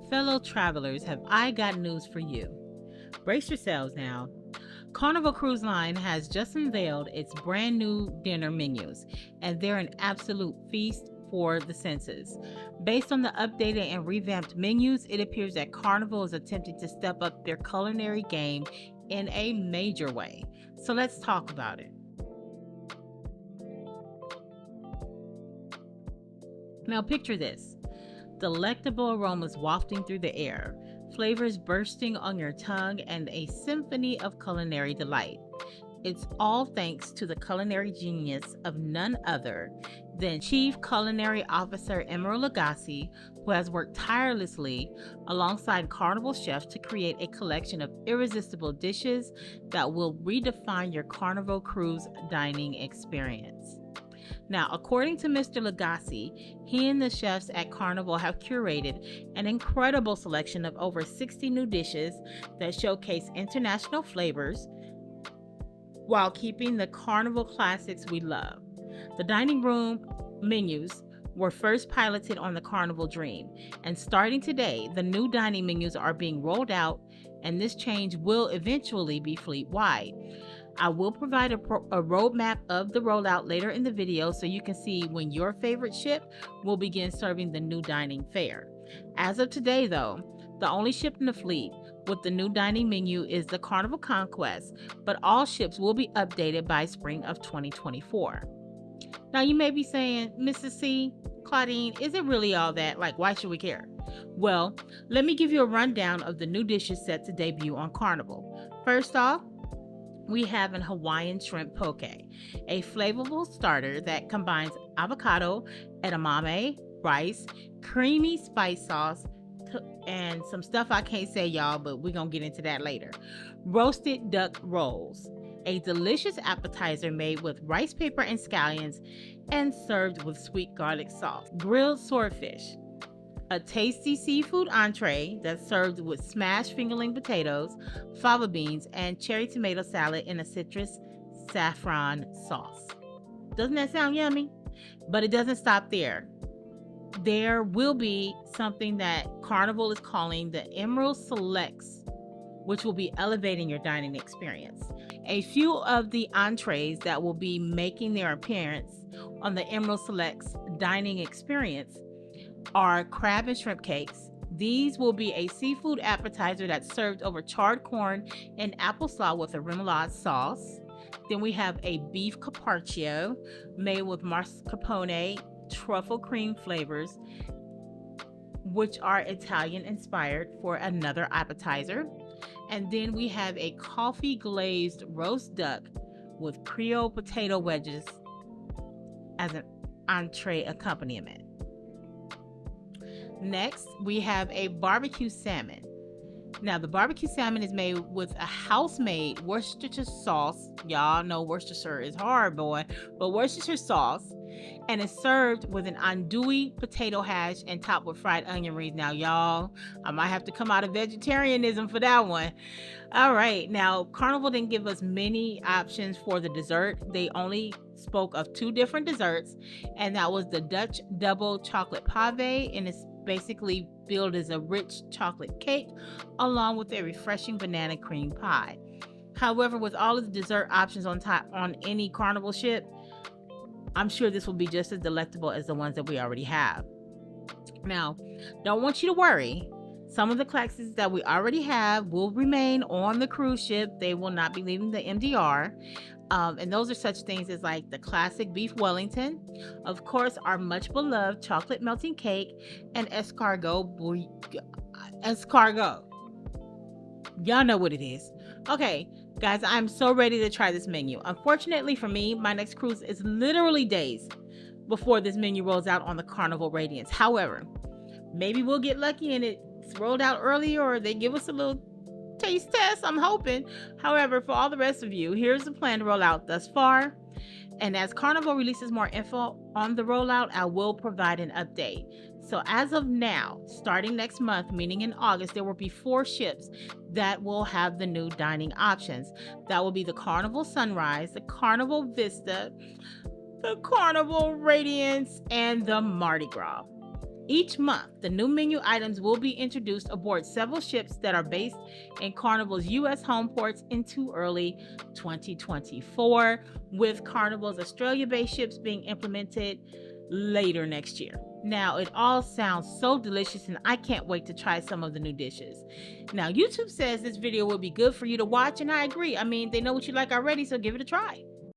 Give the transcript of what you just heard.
Fellow travelers, have I got news for you? Brace yourselves now. Carnival Cruise Line has just unveiled its brand new dinner menus, and they're an absolute feast for the senses. Based on the updated and revamped menus, it appears that Carnival is attempting to step up their culinary game in a major way. So let's talk about it. Now, picture this: delectable aromas wafting through the air, flavors bursting on your tongue, and a symphony of culinary delight. It's all thanks to the culinary genius of none other than Chief Culinary Officer Emeril Lagasse, who has worked tirelessly alongside Carnival chefs to create a collection of irresistible dishes that will redefine your Carnival Cruise dining experience. Now, according to Mr. Lagasse, he and the chefs at Carnival have curated an incredible selection of over 60 new dishes that showcase international flavors while keeping the Carnival classics we love. The dining room menus were first piloted on the Carnival Dream, and starting today, the new dining menus are being rolled out, and this change will eventually be fleet-wide. I will provide a roadmap of the rollout later in the video so you can see when your favorite ship will begin serving the new dining fare. As of today, though, the only ship in the fleet with the new dining menu is the Carnival Conquest, but all ships will be updated by spring of 2024. Now, you may be saying, Mrs. C, Claudine, is it really all that? Like, why should we care? Well, let me give you a rundown of the new dishes set to debut on Carnival. First off, we have an Hawaiian shrimp poke, a flavorful starter that combines avocado, edamame, rice, creamy spice sauce, and some stuff I can't say, y'all, but we're going to get into that later. Roasted duck rolls, a delicious appetizer made with rice paper and scallions and served with sweet garlic sauce. Grilled swordfish, a tasty seafood entree that's served with smashed fingerling potatoes, fava beans, and cherry tomato salad in a citrus saffron sauce. Doesn't that sound yummy? But it doesn't stop there. There will be something that Carnival is calling the Emerald Selects, which will be elevating your dining experience. A few of the entrees that will be making their appearance on the Emerald Selects dining experience are crab and shrimp cakes. These will be a seafood appetizer that's served over charred corn and applesauce with a remoulade sauce. Then we have a beef carpaccio made with mascarpone truffle cream flavors, which are Italian inspired, for another appetizer. And then we have a coffee glazed roast duck with Creole potato wedges as an entree accompaniment. Next, we have a barbecue salmon. Now, the barbecue salmon is made with a house-made Worcestershire sauce. Y'all know Worcestershire is hard, boy, but Worcestershire sauce, and it's served with an andouille potato hash and topped with fried onion rings. Now, y'all, I might have to come out of vegetarianism for that one. All right, now, Carnival didn't give us many options for the dessert. They only spoke of two different desserts, and that was the Dutch double chocolate pave, and it's basically billed as a rich chocolate cake along with a refreshing banana cream pie. However, with all of the dessert options on top on any Carnival ship, I'm sure this will be just as delectable as the ones that we already have. Now, don't want you to worry. Some of the classics that we already have will remain on the cruise ship. They will not be leaving the MDR. And those are such things as like the classic beef Wellington, of course, our much beloved chocolate melting cake, and escargot. Y'all know what it is. Okay, guys, I'm so ready to try this menu. Unfortunately for me, my next cruise is literally days before this menu rolls out on the Carnival Radiance. However, maybe we'll get lucky and it's rolled out earlier, or they give us a little taste test. I'm hoping. However, for all the rest of you, here's the plan to roll out thus far. And as Carnival releases more info on the rollout, I will provide an update. So as of now, starting next month, meaning in August, there will be 4 ships that will have the new dining options. That will be the Carnival Sunrise, the Carnival Vista, the Carnival Radiance, and the Mardi Gras. Each month, the new menu items will be introduced aboard several ships that are based in Carnival's U.S. home ports into early 2024, with Carnival's Australia based ships being implemented later next year. Now, it all sounds so delicious, and I can't wait to try some of the new dishes. Now, YouTube says this video will be good for you to watch, and I agree. I mean, they know what you like already, so give it a try.